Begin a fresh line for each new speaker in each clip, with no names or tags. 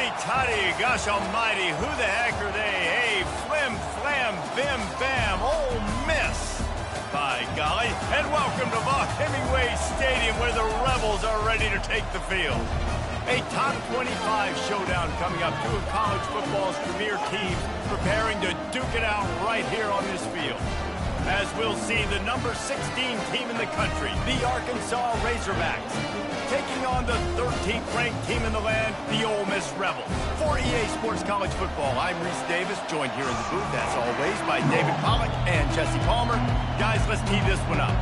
Howdy-toddy, gosh almighty, who the heck are they? Hey, flim, flam, bim, bam, Ole Miss. By golly, and welcome to Hemingway Stadium where the Rebels are ready to take the field. A top 25 showdown coming up, two of college football's premier teams preparing to duke it out right here on this field. As we'll see the number 16 team in the country, the Arkansas Razorbacks, taking on the 13th ranked team in the land, the Ole Miss Rebels. For EA Sports College Football, I'm Reese Davis, joined here in the booth, as always, by David Pollack and Jesse Palmer. Guys, let's tee this one up.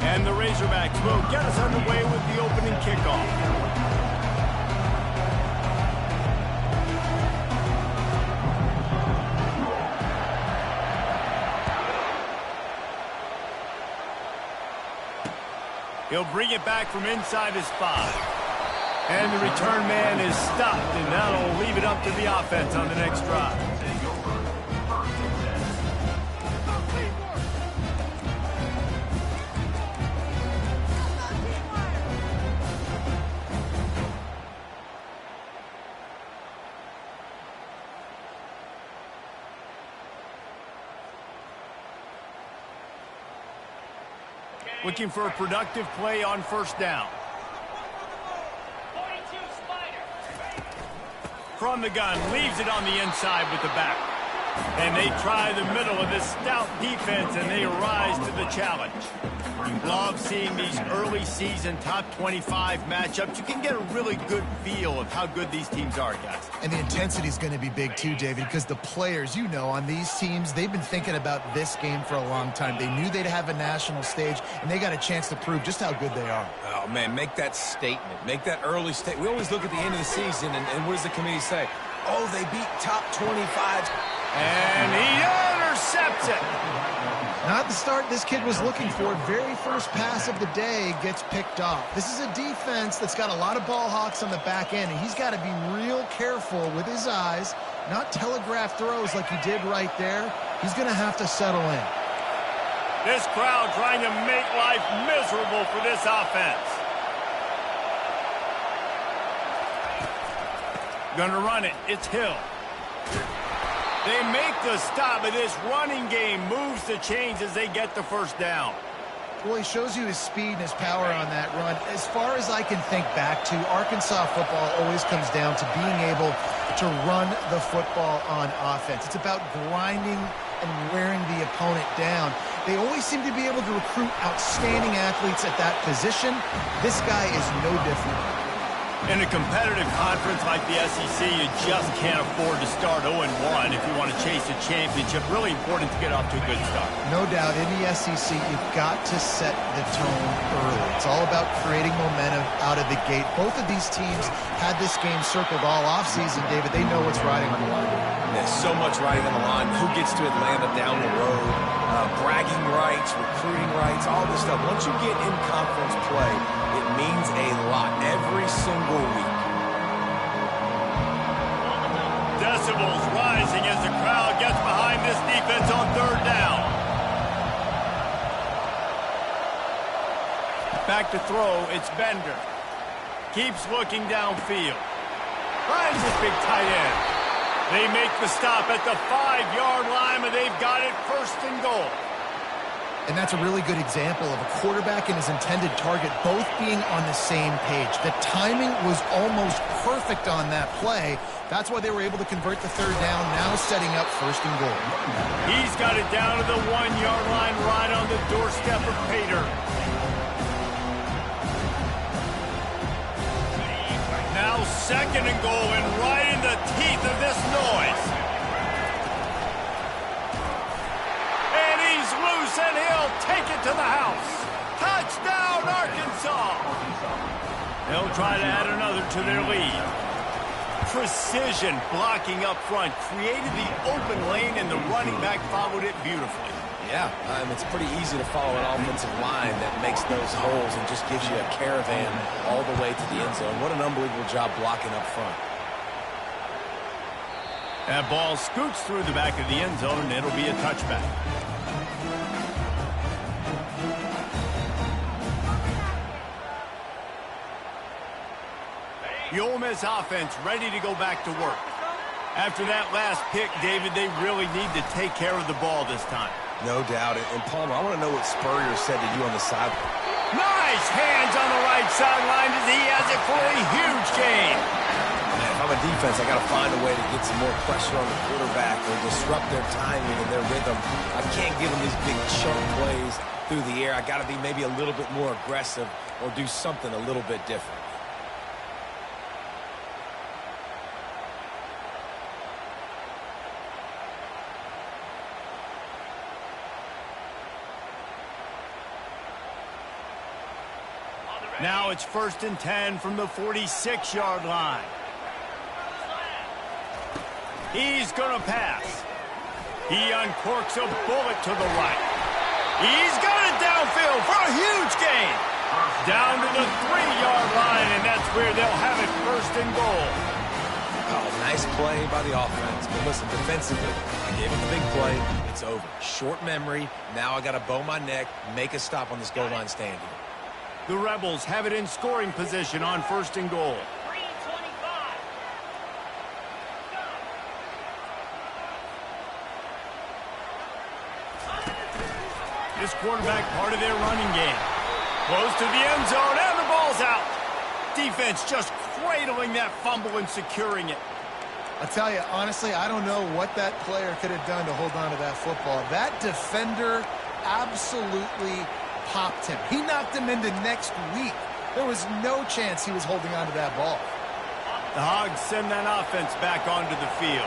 And the Razorbacks will get us underway with the opening kickoff. He'll bring it back from inside his 5. And the return man is stopped, and that'll leave it up to the offense on the next drive. Looking for a productive play on first down. From the gun, leaves it on the inside with the back. And they try the middle of this stout defense, and they rise to the challenge. You love seeing these early season top 25 matchups. You can get a really good feel of how good these teams are, guys.
And the intensity is going to be big too, David, because the players, you know, on these teams, they've been thinking about this game for a long time. They knew they'd have a national stage, and they got a chance to prove just how good they are.
Oh, man, make that statement. Make that early statement. We always look at the end of the season, and what does the committee say? Oh, they beat top 25.
And he intercepts it.
Not the start this kid was looking for. Very first pass of the day gets picked off. This is a defense that's got a lot of ball hawks on the back end, and he's got to be real careful with his eyes, not telegraph throws like he did right there. He's going to have to settle in.
This crowd trying to make life miserable for this offense. Gonna run it. It's Hill. They make the stop, but this running game moves the chains as they get the first down.
Well, he shows you his speed and his power on that run. As far as I can think back to, Arkansas football always comes down to being able to run the football on offense. It's about grinding and wearing the opponent down. They always seem to be able to recruit outstanding athletes at that position. This guy is no different.
In a competitive conference like the SEC, you just can't afford to start 0-1 if you want to chase a championship. Really important to get off to a good start.
No doubt, in the SEC, you've got to set the tone early. It's all about creating momentum out of the gate. Both of these teams had this game circled all offseason, David. They know what's riding on the line.
There's so much riding on the line. Who gets to Atlanta down the road? Bragging rights, recruiting rights, all this stuff. Once you get in conference play, it means a lot every single week.
Decibels rising as the crowd gets behind this defense on third down. Back to throw, it's Bender. Keeps looking downfield. Finds this big tight end. They make the stop at the 5-yard line, and they've got it first and goal.
And that's a really good example of a quarterback and his intended target both being on the same page. The timing was almost perfect on that play. That's why they were able to convert the third down, now setting up first and goal.
He's got it down to the 1-yard line right on the doorstep of Pater. Now second and goal, and right in the teeth of this noise. And he's loose, and he'll take it to the house. Touchdown, Arkansas! They'll try to add another to their lead. Precision blocking up front created the open lane, and the running back followed it beautifully.
Yeah, it's pretty easy to follow an offensive line that makes those holes and just gives you a caravan all the way to the end zone. What an unbelievable job blocking up front.
That ball scoots through the back of the end zone, and it'll be a touchback. The Ole Miss offense ready to go back to work. After that last pick, David, they really need to take care of the ball this time.
No doubt. And Palmer, I want to know what Spurrier said to you on the sideline.
Nice hands on the right sideline as he has it for a huge gain.
Man, if I'm a defense, I got to find a way to get some more pressure on the quarterback or disrupt their timing and their rhythm. I can't give them these big chunk plays through the air. I got to be maybe a little bit more aggressive or do something a little bit different.
Now it's 1st and 10 from the 46-yard line. He's going to pass. He uncorks a bullet to the right. He's got it downfield for a huge gain. Down to the 3-yard line, and that's where they'll have it 1st and goal.
Oh, nice play by the offense. But listen, defensively, I gave him the big play. It's over. Short memory. Now I got to bow my neck, make a stop on this goal line stand here.
The Rebels have it in scoring position on 1st and goal. This quarterback part of their running game. Close to the end zone, and the ball's out. Defense just cradling that fumble and securing it.
I'll tell you, honestly, I don't know what that player could have done to hold on to that football. That defender absolutely popped him. He knocked him into next week. There was no chance he was holding on to that ball.
The Hogs send that offense back onto the field.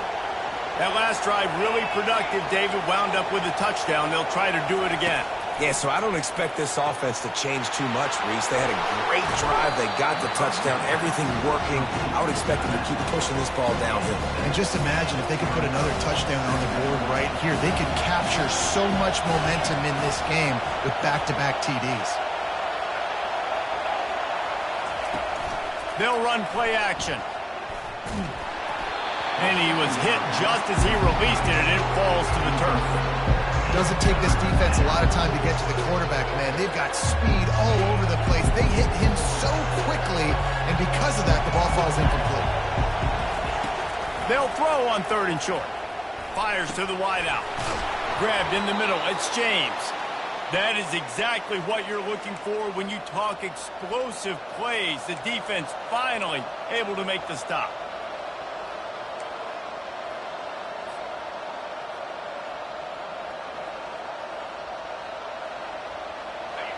That last drive really productive. David wound up with a touchdown. They'll try to do it again.
Yeah, so I don't expect this offense to change too much, Reese. They had a great drive. They got the touchdown. Everything working. I would expect them to keep pushing this ball downhill.
And just imagine if they could put another touchdown on the board right here. They could capture so much momentum in this game with back-to-back TDs.
They'll run play action. And he was hit just as he released it, and it falls to the turf.
Doesn't take this defense a lot of time to get to the quarterback, man. They've got speed all over the place. They hit him so quickly, and because of that, the ball falls incomplete.
They'll throw on 3rd and short. Fires to the wideout. Grabbed in the middle. It's James. That is exactly what you're looking for when you talk explosive plays. The defense finally able to make the stop.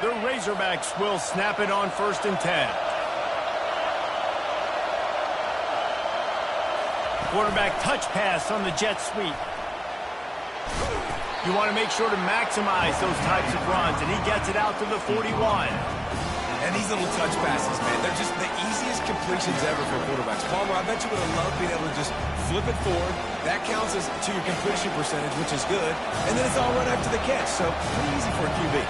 The Razorbacks will snap it on 1st and 10. Quarterback touch pass on the jet sweep. You want to make sure to maximize those types of runs, and he gets it out to the 41.
And these little touch passes, man, they're just the easiest completions ever for quarterbacks. Palmer, I bet you would have loved being able to just flip it forward. That counts as to your completion percentage, which is good. And then it's all right after the catch, so pretty easy for a QB.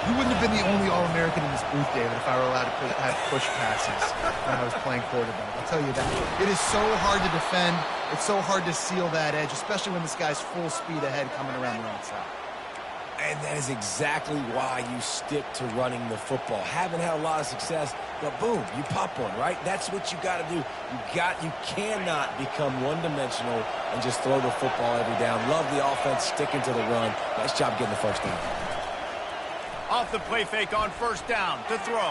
You wouldn't have been the only All-American in this booth, David, if I were allowed to have push passes when I was playing quarterback. I'll tell you that. It is so hard to defend. It's so hard to seal that edge, especially when this guy's full speed ahead coming around the outside.
And that is exactly why you stick to running the football. Haven't had a lot of success, but boom, you pop one, right? That's what you got to do. You cannot become one-dimensional and just throw the football every down. Love the offense, sticking to the run. Nice job getting the first down.
Off the play fake on 1st down to throw.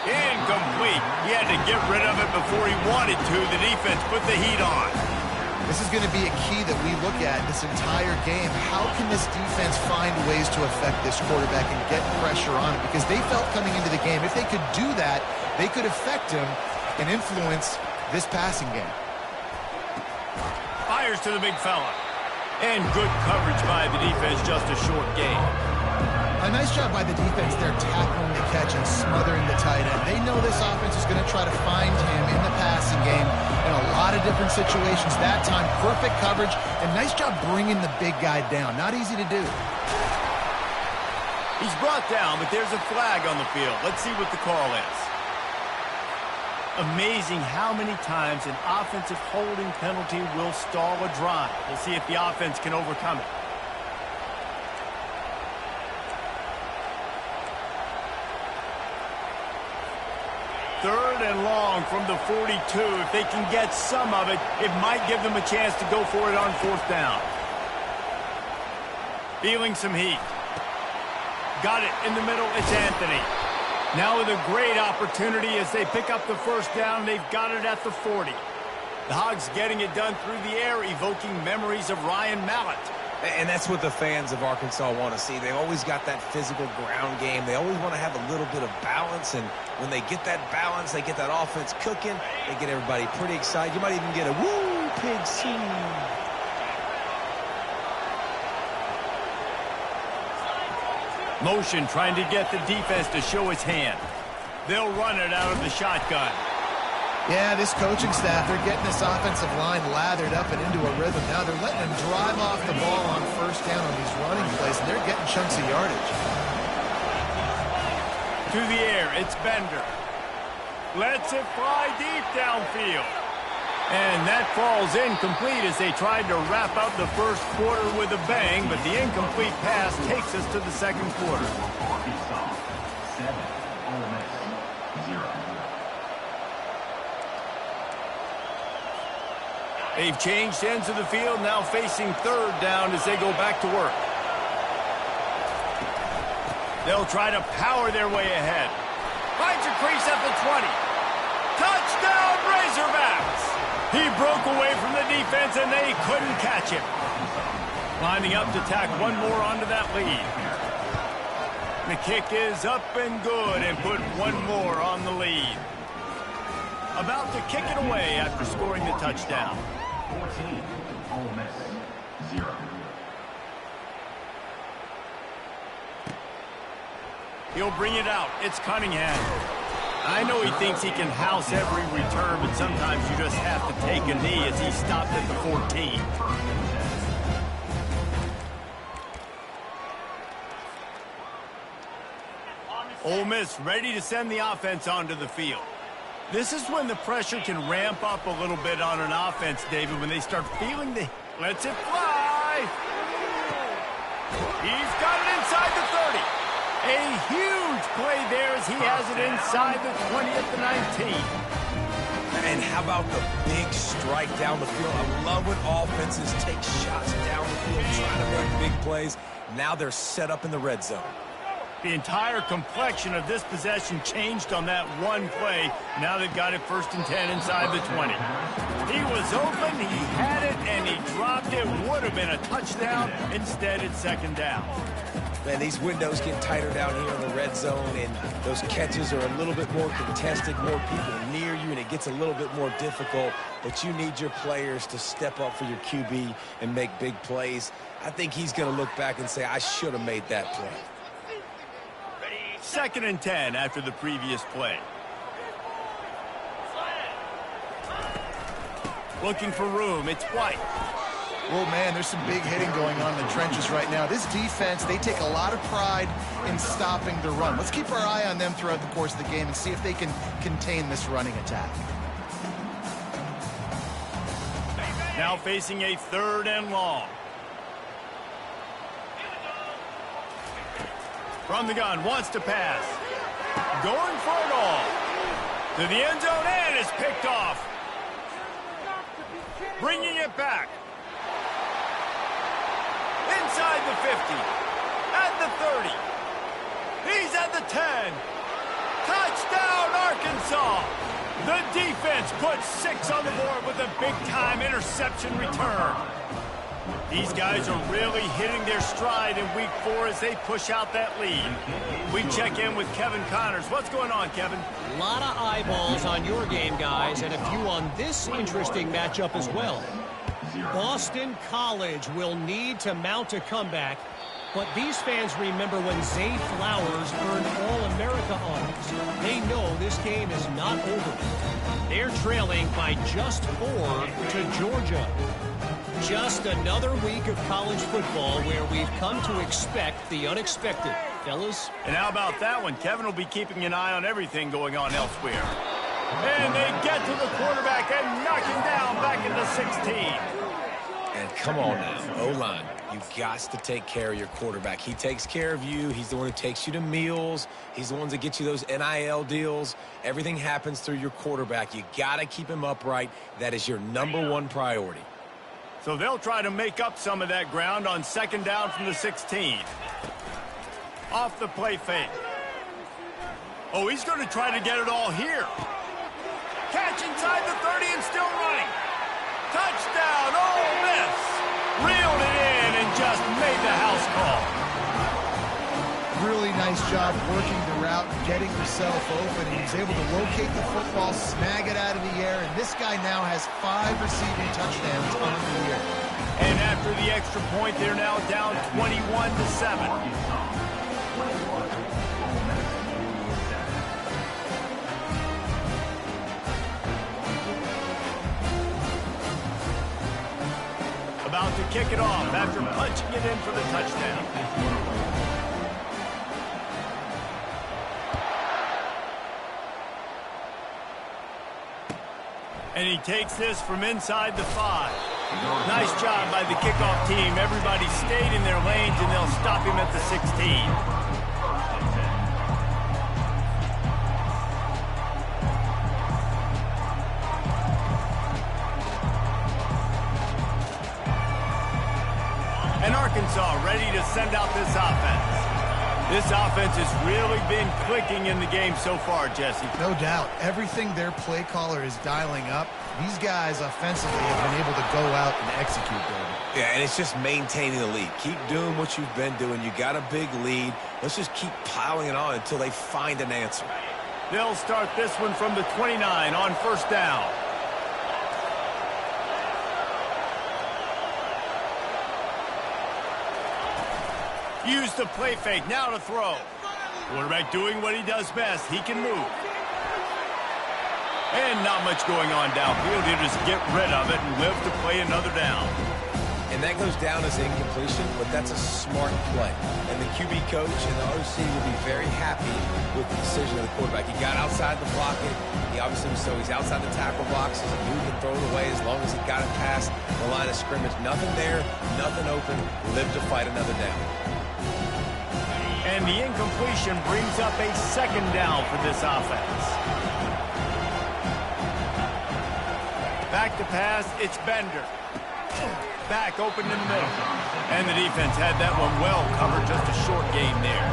Incomplete. He had to get rid of it before he wanted to. The defense put the heat on.
This is going to be a key that we look at this entire game. How can this defense find ways to affect this quarterback and get pressure on him? Because they felt coming into the game, if they could do that, they could affect him and influence this passing game.
Fires to the big fella. And good coverage by the defense, just a short gain.
A nice job by the defense there tackling the catch and smothering the tight end. They know this offense is going to try to find him in the passing game in a lot of different situations. That time, perfect coverage, and nice job bringing the big guy down. Not easy to do.
He's brought down, but there's a flag on the field. Let's see what the call is. Amazing how many times an offensive holding penalty will stall a drive. We'll see if the offense can overcome it. Third and long from the 42. If they can get some of it, it might give them a chance to go for it on fourth down. Feeling some heat. Got it in the middle. It's Anthony. Now with a great opportunity as they pick up the first down. They've got it at the 40. The Hogs getting it done through the air, evoking memories of Ryan Mallett.
And that's what the fans of Arkansas want to see. They've always got that physical ground game. They always want to have a little bit of balance. And when they get that balance, they get that offense cooking, they get everybody pretty excited. You might even get a woo, pig scene.
Motion trying to get the defense to show his hand. They'll run it out of the shotgun.
Yeah, this coaching staff, they're getting this offensive line lathered up and into a rhythm. Now they're letting them drive off the ball on first down on these running plays, and they're getting chunks of yardage.
To the air, it's Bender. Lets it fly deep downfield. And that falls incomplete as they tried to wrap up the first quarter with a bang, but the incomplete pass takes us to the second quarter. They've changed ends of the field, now facing third down as they go back to work. They'll try to power their way ahead. Finds a crease at the 20. Touchdown, Razorbacks! He broke away from the defense, and they couldn't catch him. Lining up to tack one more onto that lead. The kick is up and good and put one more on the lead. About to kick it away after scoring the touchdown.
14, Ole Miss, 0.
He'll bring it out. It's Cunningham. I know he thinks he can house every return, but sometimes you just have to take a knee as he stopped at the 14. Ole Miss ready to send the offense onto the field. This is when the pressure can ramp up a little bit on an offense, David, when they start feeling the... Lets it fly! He's got it inside the 30. A huge play there as he has it inside the 20 at the 19.
And how about the big strike down the field? I love when offenses take shots down the field, trying to make big plays. Now they're set up in the red zone.
The entire complexion of this possession changed on that one play. Now they've got it 1st and 10 inside the 20. He was open, he had it, and he dropped it. Would have been a touchdown. Instead, it's 2nd down.
Man, these windows get tighter down here in the red zone, and those catches are a little bit more contested, more people near you, and it gets a little bit more difficult. But you need your players to step up for your QB and make big plays. I think he's going to look back and say, I should have made that play.
2nd and 10 after the previous play. Looking for room. It's White.
Oh, man, there's some big hitting going on in the trenches right now. This defense, they take a lot of pride in stopping the run. Let's keep our eye on them throughout the course of the game and see if they can contain this running attack.
Now facing a 3rd and long. From the gun, wants to pass. Going for it all. To the end zone, and is picked off. Bringing it back. Inside the 50. At the 30. He's at the 10. Touchdown, Arkansas. The defense puts 6 on the board with a big-time interception return. These guys are really hitting their stride in week 4 as they push out that lead. We check in with Kevin Connors. What's going on, Kevin?
A lot of eyeballs on your game, guys, and a few on this interesting matchup as well. Boston College will need to mount a comeback, but these fans remember when Zay Flowers earned All-America honors. They know this game is not over. They're trailing by just 4 to Georgia. Just another week of college football where we've come to expect the unexpected. Fellas?
And how about that one? Kevin will be keeping an eye on everything going on elsewhere. And they get to the quarterback and knock him down back into 16.
And come on now, O-line, you've got to take care of your quarterback. He takes care of you. He's the one who takes you to meals. He's the one that gets you those NIL deals. Everything happens through your quarterback. You got to keep him upright. That is your #1 priority.
So they'll try to make up some of that ground on 2nd down from the 16. Off the play fake. Oh, he's going to try to get it all here. Catch inside the 30 and still running. Touchdown, Ole Miss. Reeled it in and just made the house call.
Really nice job working the route, getting himself open, and he's able to locate the football, snag it out of the air, and this guy now has 5 receiving touchdowns on the year.
And after the extra point, they're now down 21-7. About to kick it off after punching it in for the touchdown. And he takes this from inside the 5. Nice job by the kickoff team. Everybody stayed in their lanes, and they'll stop him at the 16. And Arkansas ready to send out this offense. This offense has really been clicking in the game so far, Jesse.
No doubt. Everything their play caller is dialing up, these guys offensively have been able to go out and execute them.
Yeah, and it's just maintaining the lead. Keep doing what you've been doing. You got a big lead. Let's just keep piling it on until they find an answer.
They'll start this one from the 29 on 1st down. Use the play fake, now to throw. Quarterback doing what he does best. He can move. And not much going on downfield. He'll just get rid of it and live to play another down.
And that goes down as incompletion, but that's a smart play. And the QB coach and the OC will be very happy with the decision of the quarterback. He got outside the pocket. He obviously, so he's outside the tackle box. He moved and throw it away as long as he got it past the line of scrimmage. Nothing there, nothing open. Live to fight another down.
And the incompletion brings up a 2nd down for this offense. Back to pass, it's Bender. Back open in the middle. And the defense had that one well covered, just a short gain there.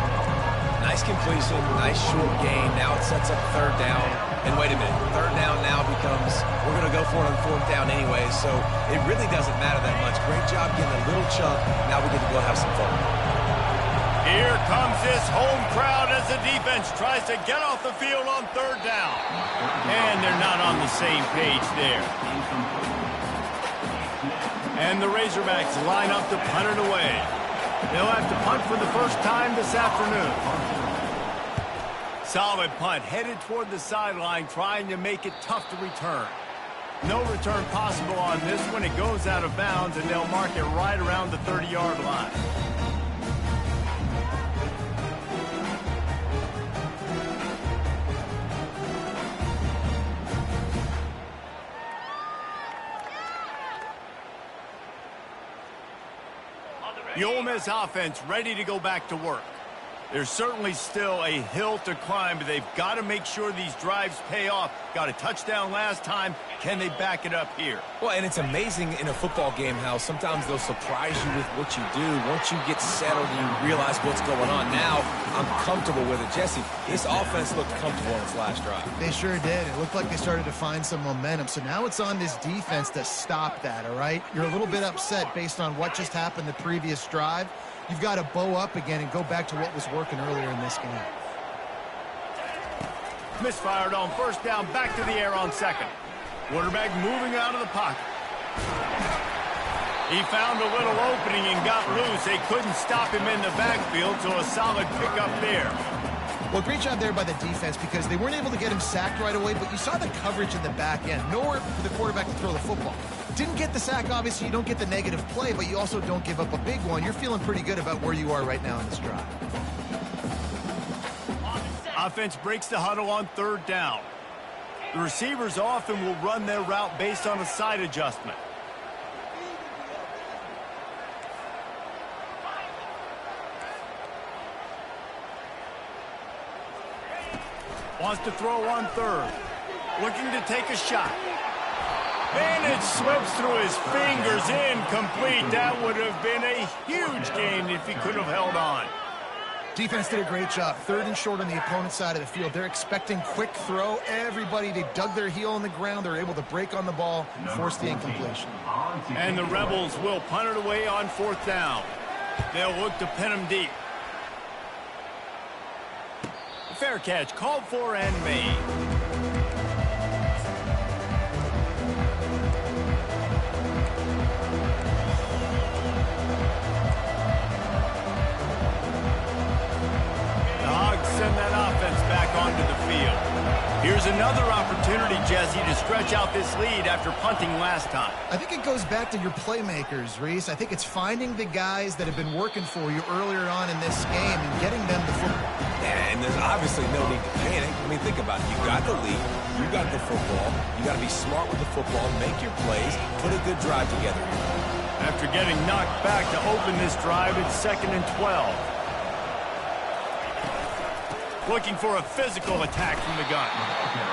Nice completion, nice short gain. Now it sets up 3rd down. And wait a minute, 3rd down now becomes, we're going to go for it on 4th down anyway, so it really doesn't matter that much. Great job getting a little chunk. Now we get to go have some fun.
Here comes this home crowd as the defense tries to get off the field on 3rd down. And they're not on the same page there. And the Razorbacks line up to punt it away. They'll have to punt for the first time this afternoon. Solid punt, headed toward the sideline, trying to make it tough to return. No return possible on this one. It goes out of bounds, and they'll mark it right around the 30-yard line. The Ole Miss offense ready to go back to work. There's certainly still a hill to climb, but they've got to make sure these drives pay off. Got a touchdown last time. Can they back it up here?
Well, and it's amazing in a football game how sometimes they'll surprise you with what you do. Once you get settled and you realize what's going on, now I'm comfortable with it. Jesse, this offense looked comfortable on its last drive.
They sure did. It looked like they started to find some momentum. So now it's on this defense to stop that, all right? You're a little bit upset based on what just happened the previous drive. You've got to bow up again and go back to what was working earlier in this game.
Misfired on 1st down, back to the air on 2nd. Quarterback moving out of the pocket. He found a little opening and got loose. They couldn't stop him in the backfield, so a solid pickup there.
Well, great job there by the defense because they weren't able to get him sacked right away, but you saw the coverage in the back end. Nowhere for the quarterback to throw the football. didn't get the sack. Obviously, you don't get the negative play, but you also don't give up a big one. You're feeling pretty good about where you are right now in this drive.
Offense breaks the huddle on 3rd down. The receivers often will run their route based on a side adjustment. Wants to throw on 3rd. Looking to take a shot. And it slips through his fingers, incomplete. That would have been a huge gain if he could have held on.
Defense did a great job. 3rd and short on the opponent's side of the field. They're expecting quick throw. Everybody, they dug their heel on the ground. They're able to break on the ball, force the incompletion.
And the Rebels will punt it away on 4th down. They'll look to pin him deep. Fair catch, called for and made. Send that offense back onto the field. Here's another opportunity, Jesse, to stretch out this lead after punting last time.
I think it goes back to your playmakers, Reese. I think it's finding the guys that have been working for you earlier on in this game and getting them the football.
Yeah, and there's obviously no need to panic. I mean, think about it. You got the lead. You got the football. You got to be smart with the football. Make your plays. Put a good drive together.
After getting knocked back to open this drive, it's 2nd and 12. Looking for a physical attack from the gun.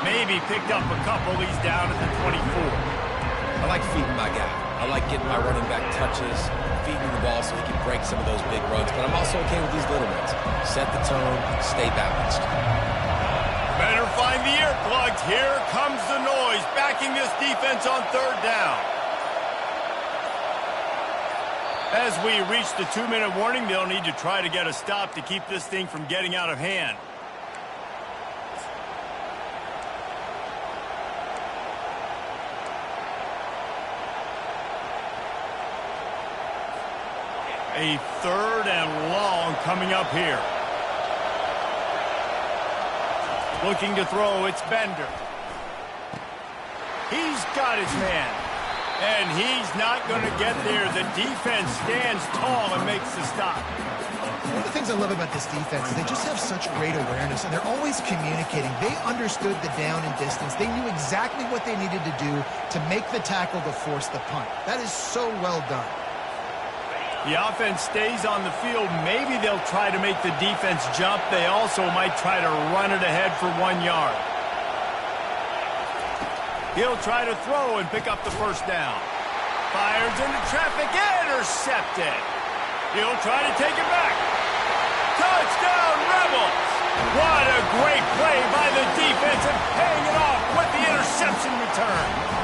Maybe picked up a couple. He's down at the 24.
I like feeding my guy. I like getting my running back touches, feeding the ball so he can break some of those big runs. But I'm also okay with these little ones. Set the tone, stay balanced.
Better find the earplugs. Here comes the noise, backing this defense on 3rd down. As we reach the 2-minute warning, they'll need to try to get a stop to keep this thing from getting out of hand. A 3rd and long coming up here. Looking to throw, it's Bender. He's got his man. And he's not going to get there. The defense stands tall and makes the stop.
One of the things I love about this defense is they just have such great awareness, and they're always communicating. They understood the down and distance. They knew exactly what they needed to do to make the tackle to force the punt. That is so well done.
The offense stays on the field. Maybe they'll try to make the defense jump. They also might try to run it ahead for 1 yard. He'll try to throw and pick up the 1st down. Fires into traffic, intercepted. He'll try to take it back. Touchdown, Rebels! What a great play by the defense and paying it off with the interception return.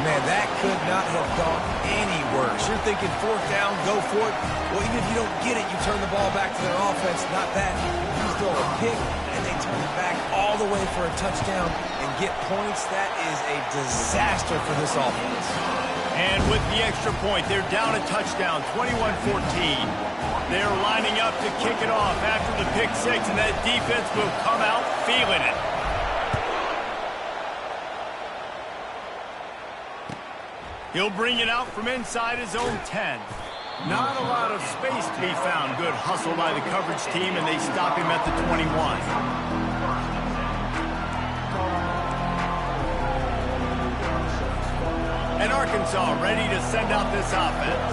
Man, that could not have gone any worse. You're thinking 4th down, go for it. Well, even if you don't get it, you turn the ball back to their offense. Not that. You throw a pick, and they turn it back all the way for a touchdown and get points. That is a disaster for this offense.
And with the extra point, they're down a touchdown, 21-14. They're lining up to kick it off after the pick 6, and that defense will come out feeling it. He'll bring it out from inside his own 10. Not a lot of space to be found. Good hustle by the coverage team, and they stop him at the 21. And Arkansas ready to send out this offense.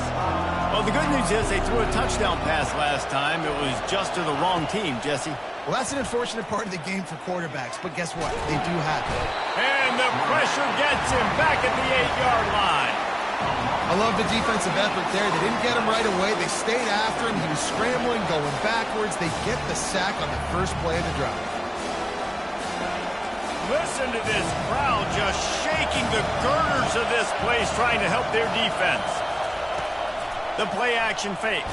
Well, the good news is they threw a touchdown pass last time. It was just to the wrong team, Jesse.
Well, that's an unfortunate part of the game for quarterbacks, but guess what? They do happen.
And the pressure gets him back at the 8-yard line.
I love the defensive effort there. They didn't get him right away. They stayed after him. He was scrambling, going backwards. They get the sack on the first play of the drive.
Listen to this crowd just shaking the girders of this place, trying to help their defense. The play-action fake.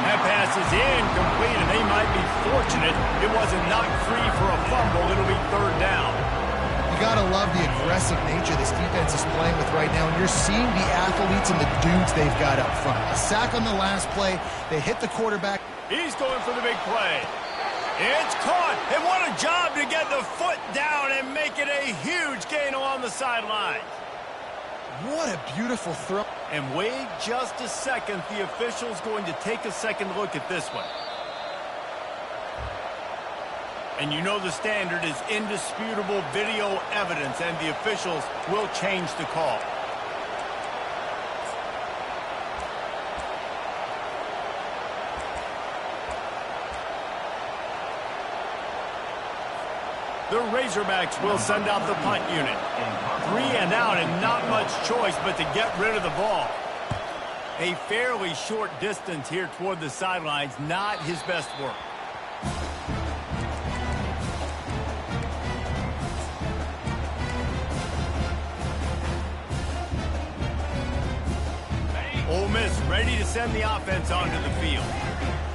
That pass is incomplete, and they might be fortunate it wasn't knocked free for a fumble. It'll be 3rd down.
You got to love the aggressive nature this defense is playing with right now, and you're seeing the athletes and the dudes they've got up front. A sack on the last play. They hit the quarterback.
He's going for the big play. It's caught, and what a job to get the foot down and make it a huge gain along the sideline.
What a beautiful throw.
And wait just a second. The official's going to take a second look at this one. And you know the standard is indisputable video evidence, and the officials will change the call. The Razorbacks will send out the punt unit. 3 and out, and not much choice but to get rid of the ball. A fairly short distance here toward the sidelines, not his best work. Ole Miss ready to send the offense onto the field.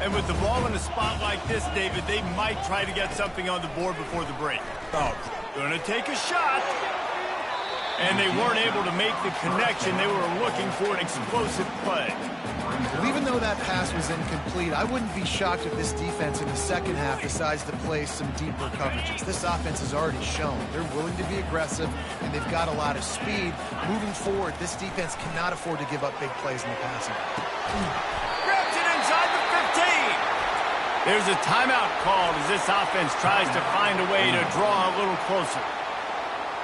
And with the ball in a spot like this, David, they might try to get something on the board before the break. Oh, gonna take a shot. And they weren't able to make the connection. They were looking for an explosive play.
Well, even though that pass was incomplete, I wouldn't be shocked if this defense in the second half decides to play some deeper coverages. This offense has already shown they're willing to be aggressive, and they've got a lot of speed. Moving forward, this defense cannot afford to give up big plays in the passing game.
Grabs it inside the 15. There's a timeout called as this offense tries to find a way to draw a little closer.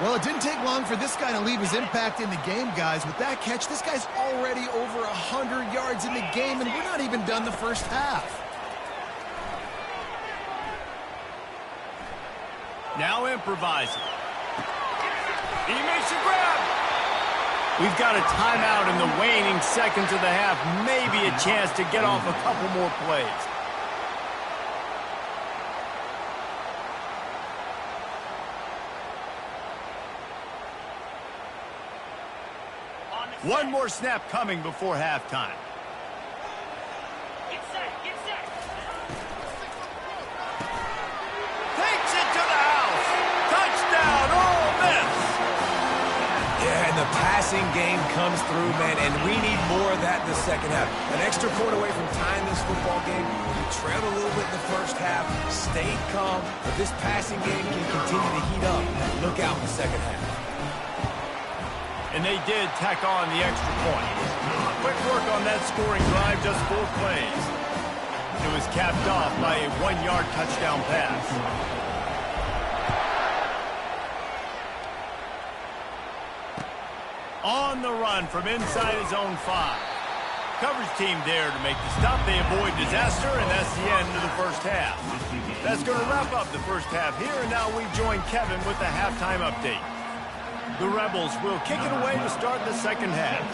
Well, it didn't take long for this guy to leave his impact in the game, guys. With that catch, this guy's already over 100 yards in the game, and we're not even done the first half.
Now improvising. He makes a grab. We've got a timeout in the waning seconds of the half. Maybe a chance to get off a couple more plays. One more snap coming before halftime.
Get set, get set.
Takes it to the house. Touchdown, Ole Miss.
Yeah, and the passing game comes through, man, and we need more of that in the second half. An extra point away from tying this football game. We trailed a little bit in the first half, stayed calm, but this passing game can continue to heat up. Look out in the second half.
And they did tack on the extra point. Quick work on that scoring drive, just 4 plays. It was capped off by a 1-yard touchdown pass. On the run from inside his own 5. Coverage team there to make the stop. They avoid disaster, and that's the end of the first half. That's going to wrap up the first half here, and now we join Kevin with the halftime update. The Rebels will kick it away to start the second half.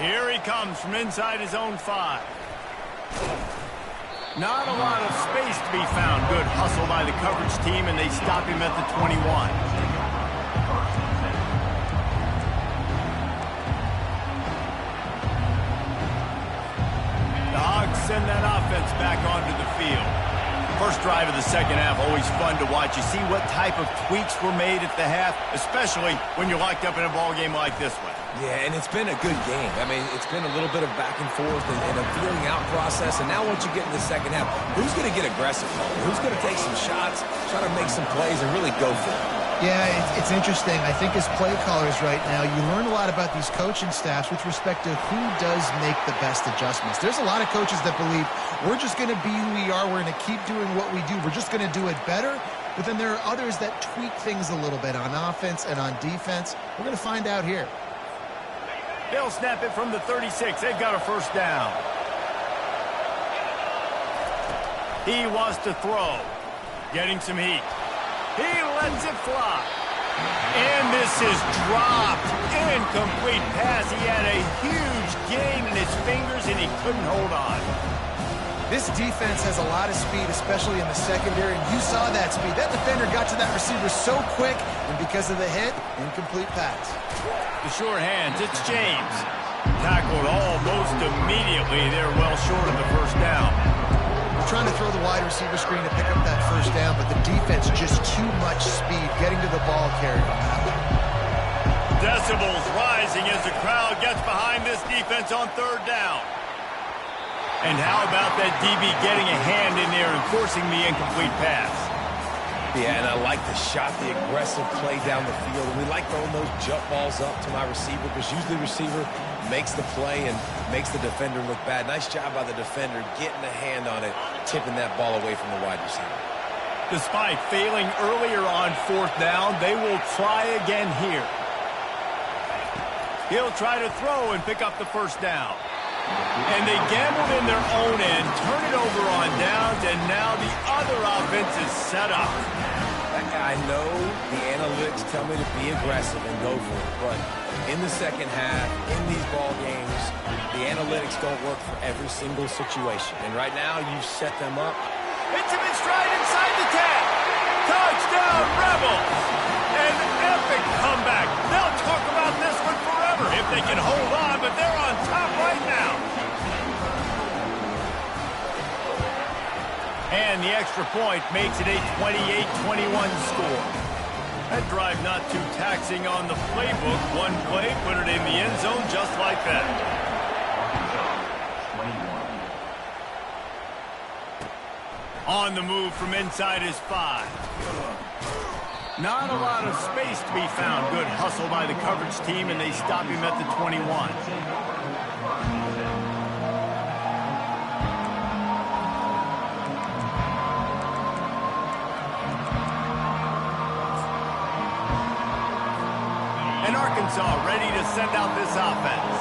Here he comes from inside his own 5. Not a lot of space to be found. Good hustle by the coverage team, and they stop him at the 21. Send that offense back onto the field. First drive of the second half, always fun to watch. You see what type of tweaks were made at the half, especially when you're locked up in a ball game like this one.
Yeah, and it's been a good game. I mean, it's been a little bit of back and forth and a feeling out process. And now once you get in the second half, who's going to get aggressive? Who's going to take some shots, try to make some plays, and really go for it?
Yeah, it's interesting. I think as play callers right now, you learn a lot about these coaching staffs with respect to who does make the best adjustments. There's a lot of coaches that believe we're just going to be who we are. We're going to keep doing what we do. We're just going to do it better. But then there are others that tweak things a little bit on offense and on defense. We're going to find out here.
They'll snap it from the 36. They've got a first down. He wants to throw. Getting some heat. He lets it fly. And this is dropped. Incomplete pass. He had a huge gain in his fingers, and he couldn't hold on.
This defense has a lot of speed, especially in the secondary, and you saw that speed. That defender got to that receiver so quick, and because of the hit, incomplete pass.
The sure hands, it's James. Tackled almost immediately. They're well short of the first down.
We're trying to throw the wide receiver screen to pick up that first down, but the defense just too much speed getting to the ball carrier on that one.
Decibels rise rising as the crowd gets behind this defense on third down. And how about that DB getting a hand in there and forcing the incomplete pass?
Yeah, and I like the shot, the aggressive play down the field. And we like throwing those jump balls up to my receiver because usually the receiver makes the play and makes the defender look bad. Nice job by the defender getting a hand on it, tipping that ball away from the wide receiver.
Despite failing earlier on fourth down, they will try again here. He'll try to throw and pick up the first down. And they gambled in their own end, turn it over on downs, and now the other offense is set up.
I know the analytics tell me to be aggressive and go for it, but in the second half, in these ball games, the analytics don't work for every single situation. And right now, you've set them up.
Hits him in stride inside the 10. Touchdown, Rebels! An epic comeback. They'll talk about this one forever if they can hold on, but they're on top right now. And the extra point makes it a 28-21 score. That drive not too taxing on the playbook. One play, put it in the end zone just like that. On the move from inside his 5. Not a lot of space to be found. Good hustle by the coverage team, and they stop him at the 21. And Arkansas ready to send out this offense.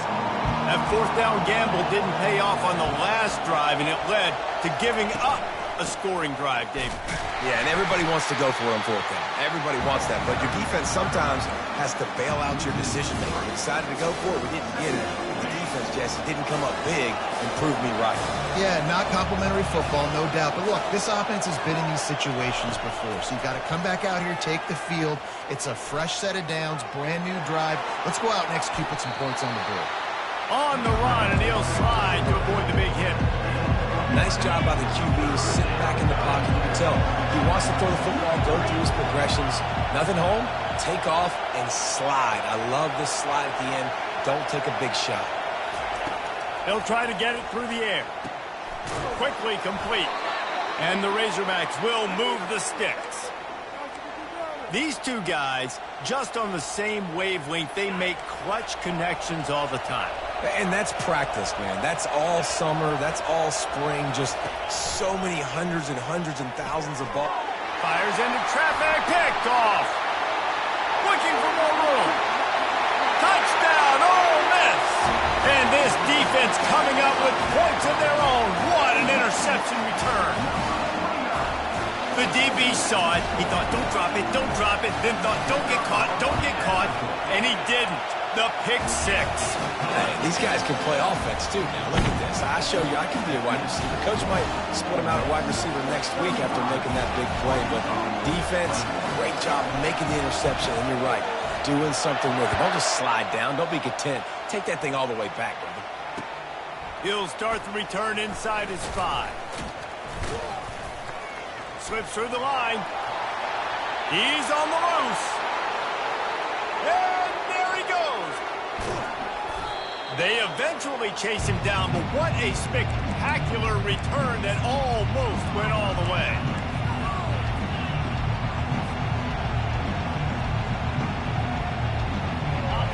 That fourth down gamble didn't pay off on the last drive, and it led to giving up a scoring drive, David.
Yeah, and everybody wants to go for it on fourth down. Everybody wants that, but your defense sometimes has to bail out your decision-making. We decided to go for it. We didn't get it. The defense, Jesse, didn't come up big and prove me right.
Yeah, not complimentary football, no doubt. But look, this offense has been in these situations before, so you've got to come back out here, take the field. It's a fresh set of downs, brand new drive. Let's go out and execute, put some points on the board.
On the run, and he'll slide to avoid the big hit.
Nice job by the QB, sitting back in the pocket. You can tell he wants to throw the football, go through his progressions. Nothing home, take off, and slide. I love this slide at the end. Don't take a big shot.
They'll try to get it through the air. Quickly complete. And the Razorbacks will move the sticks. These two guys, just on the same wavelength, they make clutch connections all the time.
And that's practice, man. That's all summer. That's all spring. Just so many hundreds and thousands of balls.
Fires into traffic. Picked off. Looking for more room. Touchdown, Ole Miss. And this defense coming up with points of their own. What an interception return. The DB saw it. He thought, don't drop it, don't drop it. Then thought, don't get caught, don't get caught. And he didn't. The pick 6.
Hey, these guys can play offense, too. Now, look at this. I show you I can be a wide receiver. Coach might split him out at wide receiver next week after making that big play. But defense, great job making the interception. And you're right, doing something with it. Don't just slide down. Don't be content. Take that thing all the way back, brother.
He'll start the return inside his 5. Slips through the line. He's on the loose. And there he goes. They eventually chase him down, but what a spectacular return that almost went all the way.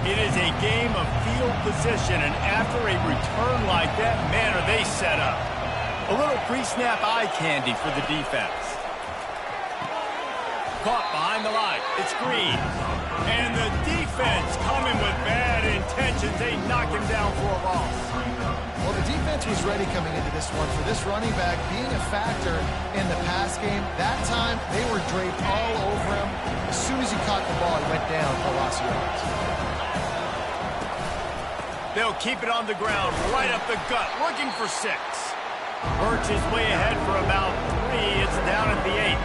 It is a game of field position, and after a return like that, man, are they set up. A little pre-snap eye candy for the defense. Caught behind the line. It's Green. And the defense coming with bad intentions. They knock him down for a loss.
Well, the defense was ready coming into this one for this running back being a factor in the pass game. That time, they were draped all over him. As soon as he caught the ball, it went down for loss of yards.
They'll keep it on the ground, right up the gut, looking for 6. Birch is way ahead for about 3. It's down at the 8.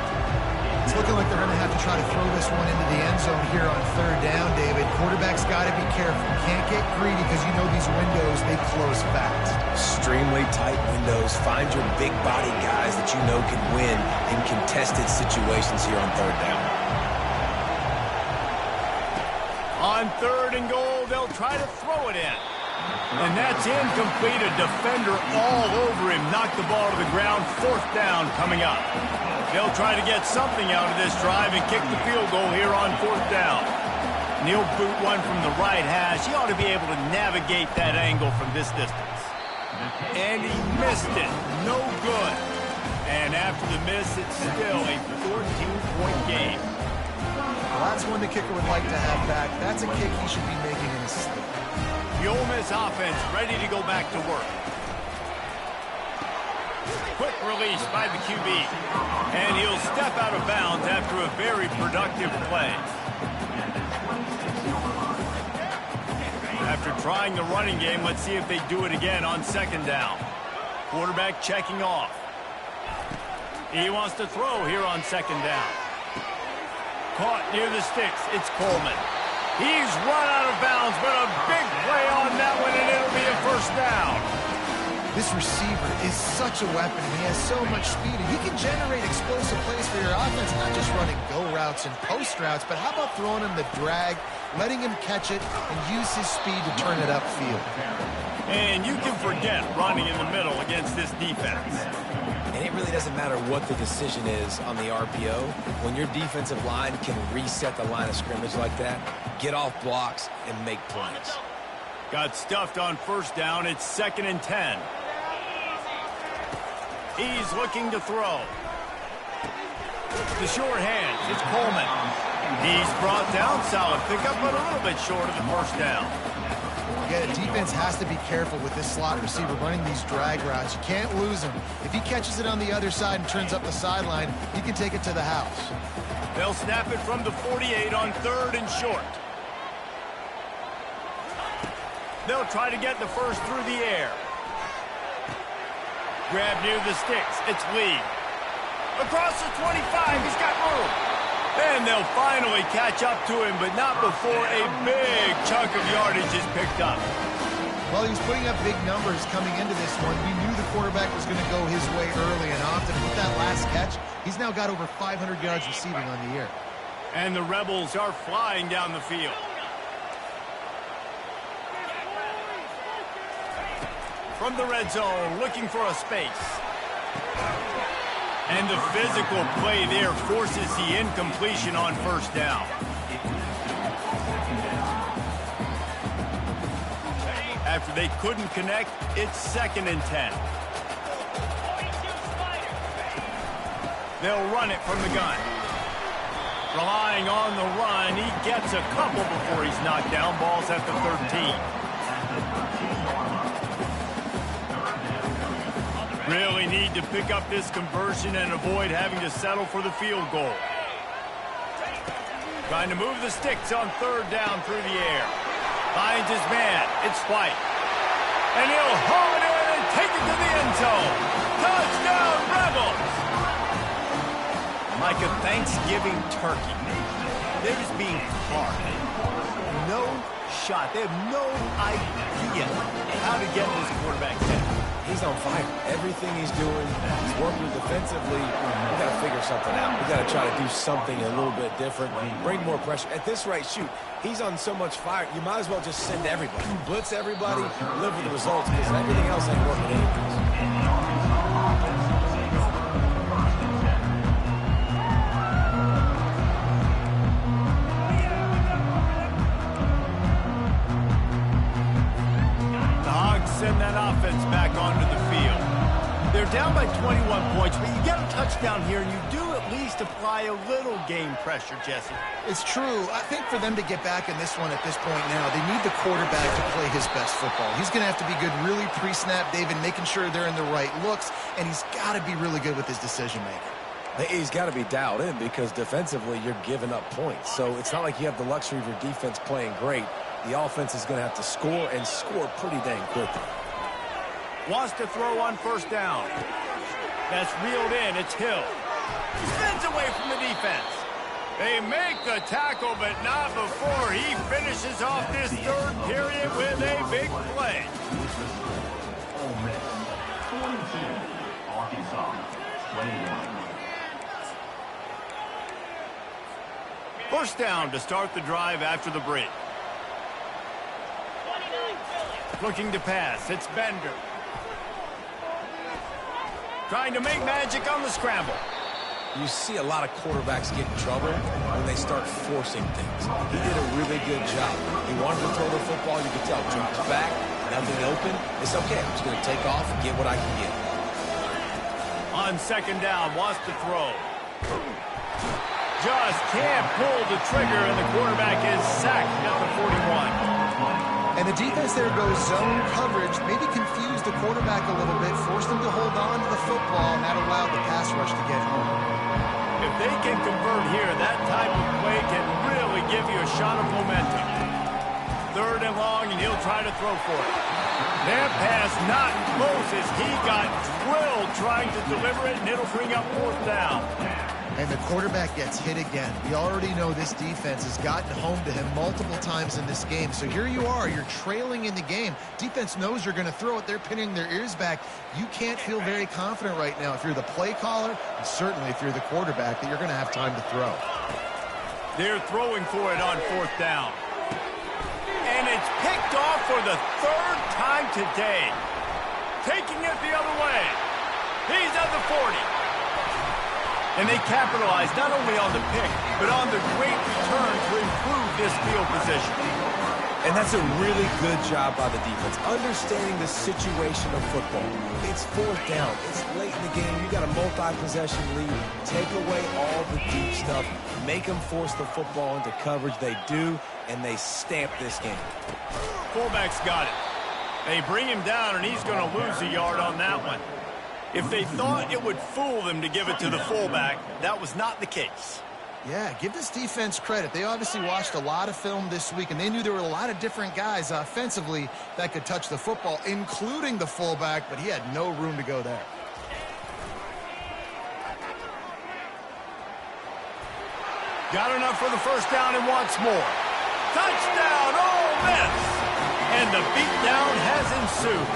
It's looking like they're going to have to try to throw this one into the end zone here on third down, David. Quarterback's got to be careful. Can't get greedy because you know these windows, they close fast.
Extremely tight windows. Find your big body guys that you know can win in contested situations here on third down.
On 3rd and goal, they'll try to throw it in. And that's incomplete. A defender all over him. Knocked the ball to the ground. 4th down coming up. They'll try to get something out of this drive and kick the field goal here on 4th down. He'll boot one from the right hash. He ought to be able to navigate that angle from this distance. And he missed it. No good. And after the miss, it's still a 14-point game.
Well, that's one the kicker would like to have back. That's a kick he should be making in his sleep.
The Ole Miss offense ready to go back to work. Quick release by the QB. And he'll step out of bounds after a very productive play. After trying the running game, let's see if they do it again on 2nd down. Quarterback checking off. He wants to throw here on 2nd down. Caught near the sticks. It's Coleman. He's run out of bounds, but a big play on that one, and it'll be a 1st down.
This receiver is such a weapon. He has so much speed, and he can generate explosive plays for your offense, not just running go routes and post routes, but how about throwing him the drag, letting him catch it, and use his speed to turn it upfield.
And you can forget running in the middle against this defense.
And it really doesn't matter what the decision is on the RPO. When your defensive line can reset the line of scrimmage like that, get off blocks, and make plays.
Got stuffed on 1st down. It's 2nd and 10. He's looking to throw. The short hand. It's Coleman. He's brought down. Solid pickup, but a little bit short of the 1st down.
Yeah, the defense has to be careful with this slot receiver running these drag routes. You can't lose him. If he catches it on the other side and turns up the sideline, he can take it to the house.
They'll snap it from the 48 on 3rd and short. They'll try to get the 1st through the air. Grab near the sticks. It's Lee. Across the 25. He's got room. And they'll finally catch up to him, but not before a big chunk of yardage is picked up.
Well, he was putting up big numbers coming into this one. We knew the quarterback was going to go his way early and often. With that last catch, he's now got over 500 yards receiving on the year.
And the Rebels are flying down the field. From the red zone, looking for a space. And the physical play there forces the incompletion on 1st down. After they couldn't connect, it's 2nd and 10. They'll run it from the gun. Relying on the run, he gets a couple before he's knocked down. Ball's at the 13. Really need to pick up this conversion and avoid having to settle for the field goal. Trying to move the sticks on 3rd down through the air. Finds his man. It's White. And he'll haul it in and take it to the end zone. Touchdown, Rebels! Like a Thanksgiving turkey. They're just being hard. No shot. They have no idea how to get this quarterback set.
He's on fire. Everything he's doing, he's working defensively. We got to figure something out. We got to try to do something a little bit different, bring more pressure. At this rate, shoot, he's on so much fire, you might as well just send everybody. Blitz everybody, live with the results, because everything else ain't working anyways.
Send that offense back onto the field. They're down by 21 points, but you get a touchdown here, and you do at least apply a little game pressure, Jesse.
It's true. I think for them to get back in this one at this point now, they need the quarterback to play his best football. He's going to have to be good really pre-snap, David, making sure they're in the right looks, and he's got to be really good with his decision-making.
He's got to be dialed in because defensively you're giving up points. So it's not like you have the luxury of your defense playing great. The offense is going to have to score and score pretty dang quickly.
Wants to throw on 1st down. That's reeled in. It's Hill. Spins away from the defense. They make the tackle, but not before he finishes off this 3rd period with a big play.
Ole Miss 42, Arkansas 21.
1st down to start the drive after the break. Looking to pass. It's Bender. Trying to make magic on the scramble.
You see a lot of quarterbacks get in trouble when they start forcing things. He did a really good job. He wanted to throw the football. You could tell. Jumped back. Nothing open. It's okay. I'm just going to take off and get what I can get.
On second down, wants to throw. Just can't pull the trigger, and the quarterback is sacked at the 41.
And the defense there goes zone coverage, maybe confused the quarterback a little bit, forced him to hold on to the football, and that allowed the pass rush to get home.
If they can convert here, that type of play can really give you a shot of momentum. Third and long, and he'll try to throw for it. That pass not close as he got drilled trying to deliver it, and it'll bring up fourth down.
And the quarterback gets hit again. We already know this defense has gotten home to him multiple times in this game. So here you are, you're trailing in the game. Defense knows you're going to throw it. They're pinning their ears back. You can't feel very confident right now if you're the play caller, and certainly if you're the quarterback, that you're going to have time to throw.
They're throwing for it on fourth down. And it's picked off for the third time today. Taking it the other way. He's at the 40. And they capitalize not only on the pick, but on the great return to improve this field position.
And that's a really good job by the defense, understanding the situation of football. It's fourth down. It's late in the game. You got a multi-possession lead. Take away all the deep stuff. Make them force the football into coverage. They do, and they stamp this game.
Fullback's got it. They bring him down, and he's going to lose a yard on that one. If they thought it would fool them to give it to the fullback, that was not the case.
Yeah, give this defense credit. They obviously watched a lot of film this week, and they knew there were a lot of different guys offensively that could touch the football, including the fullback, but he had no room to go there.
Got enough for the first down and wants more. Touchdown, Ole Miss! And the beatdown has ensued.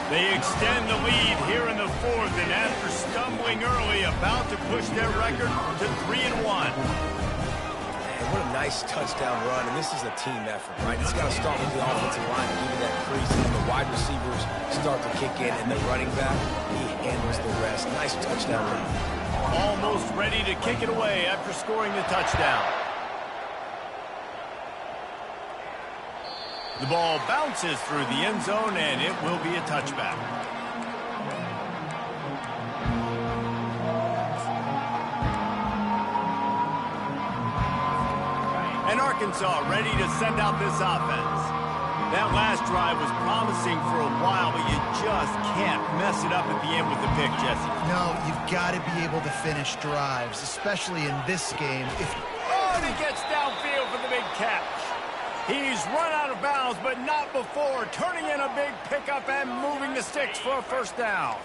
They extend the lead here in the fourth, and after stumbling early, about to push their record to 3-1.
Man, what a nice touchdown run, and this is a team effort, right? It's got to start with the offensive line to give you that crease, and the wide receivers start to kick in, and the running back, he handles the rest. Nice touchdown run.
Almost ready to kick it away after scoring the touchdown. The ball bounces through the end zone, and it will be a touchback. And Arkansas ready to send out this offense. That last drive was promising for a while, but you just can't mess it up at the end with the pick, Jesse.
No, you've got to be able to finish drives, especially in this game.
And he gets downfield for the big catch. He's run out of bounds, but not before, turning in a big pickup and moving the sticks for a first down.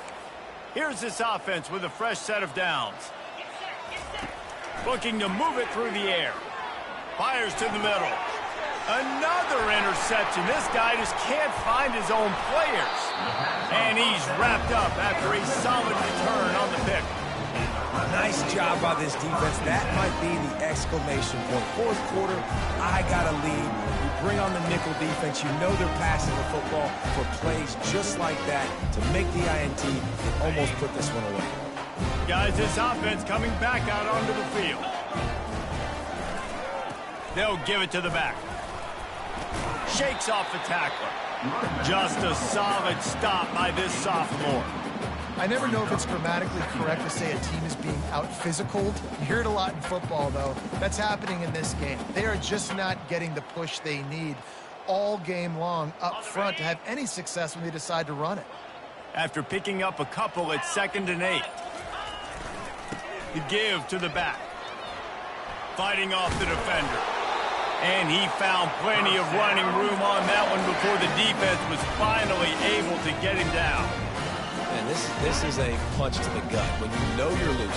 Here's this offense with a fresh set of downs. Looking to move it through the air. Fires to the middle. Another interception. This guy just can't find his own players. And he's wrapped up after a solid return on the pick.
Nice job by this defense. That might be the exclamation point. Fourth quarter, I got a lead. You bring on the nickel defense. You know they're passing the football for plays just like that to make the INT and almost put this one away.
Guys, this offense coming back out onto the field. They'll give it to the back. Shakes off the tackler. Just a solid stop by this sophomore.
I never know if it's grammatically correct to say a team is being out-physicaled. You hear it a lot in football, though. That's happening in this game. They are just not getting the push they need all game long up front to have any success when they decide to run it.
After picking up a couple at 2nd and 8. The give to the back. Fighting off the defender. And he found plenty of running room on that one before the defense was finally able to get him down.
And this is a punch to the gut. When you know you're losing,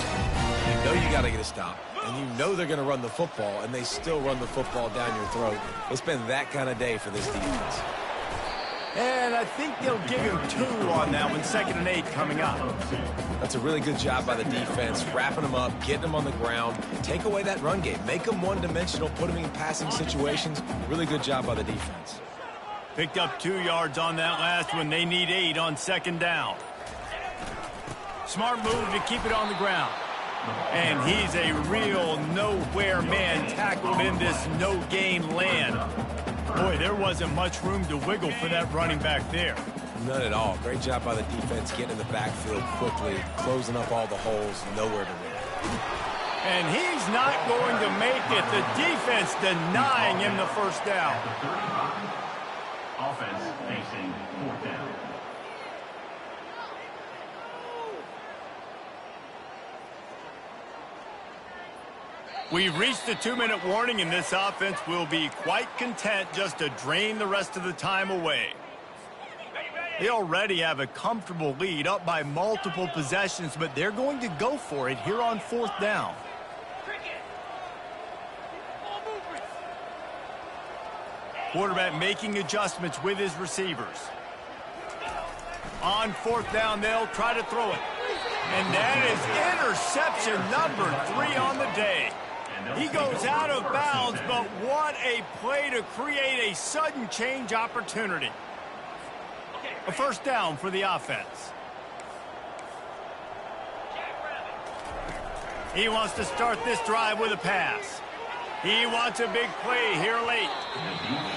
you know you got to get a stop, and you know they're going to run the football, and they still run the football down your throat. It's been that kind of day for this defense.
And I think they'll give him 2 on that one, 2nd and 8 coming up.
That's a really good job by the defense, wrapping them up, getting them on the ground. Take away that run game. Make them one-dimensional, put them in passing situations. Really good job by the defense.
Picked up 2 yards on that last one. They need 8 on second down. Smart move to keep it on the ground. And he's a real nowhere man tackled in this no-gain land. Boy, there wasn't much room to wiggle for that running back there.
None at all. Great job by the defense getting in the backfield quickly, closing up all the holes, nowhere to run.
And he's not going to make it. The defense denying him the first down.
At the 35, offense facing 4th down.
We've reached the 2-minute warning, and this offense will be quite content just to drain the rest of the time away. They already have a comfortable lead, up by multiple possessions, but they're going to go for it here on 4th down. Quarterback making adjustments with his receivers. On 4th down, they'll try to throw it. And that is interception number 3 on the day. He goes out of bounds, but what a play to create a sudden change opportunity. A first down for the offense. He wants to start this drive with a pass. He wants a big play here late.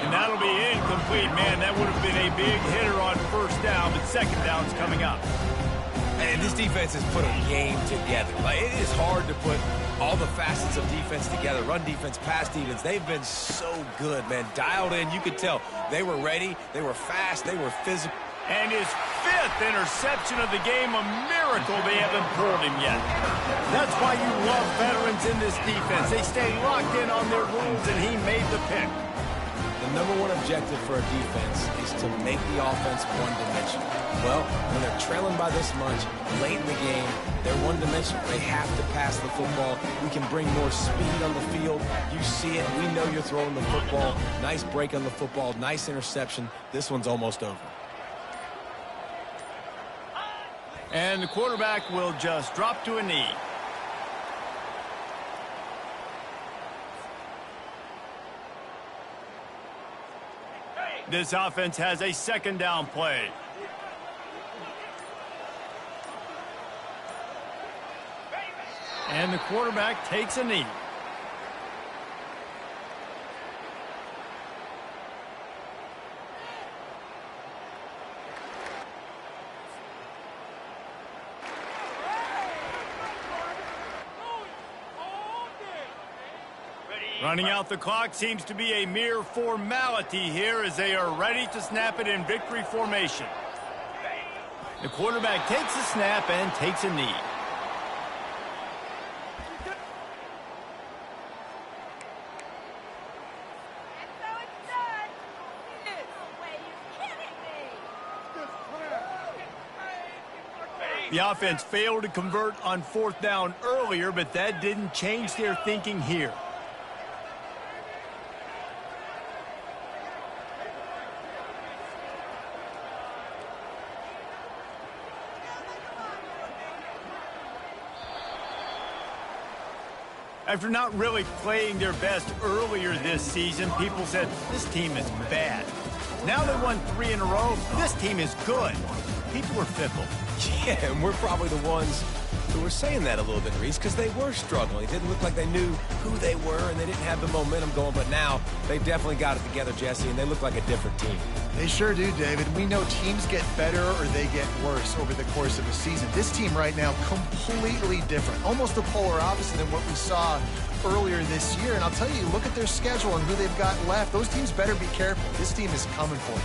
And that'll be incomplete. Man, that would have been a big hitter on first down, but second down's coming up.
And this defense has put a game together. Like, it is hard to put all the facets of defense together. Run defense, pass defense. They've been so good, man. Dialed in. You could tell they were ready. They were fast. They were physical.
And his 5th interception of the game, a miracle they haven't pulled him yet. That's why you love veterans in this defense. They stay locked in on their rules, and he made the pick.
The #1 objective for a defense is to make the offense one-dimensional. Well, when they're trailing by this much, late in the game, they're one-dimensional. They have to pass the football. We can bring more speed on the field. You see it. We know you're throwing the football. Nice break on the football. Nice interception. This one's almost over.
And the quarterback will just drop to a knee. This offense has a second down play. And the quarterback takes a knee. Running out the clock seems to be a mere formality here as they are ready to snap it in victory formation. The quarterback takes a snap and takes a knee. The offense failed to convert on 4th down earlier, but that didn't change their thinking here. After not really playing their best earlier this season, people said, this team is bad. Now they won 3 in a row. This team is good. People were fickle.
Yeah, and we're probably the ones who were saying that a little bit, Reese, because they were struggling. It didn't look like they knew who they were, and they didn't have the momentum going. But now they definitely got it together, Jesse, and they look like a different team.
They sure do, David. We know teams get better or they get worse over the course of a season. This team right now, completely different. Almost the polar opposite than what we saw earlier this year. And I'll tell you, look at their schedule and who they've got left. Those teams better be careful. This team is coming for you.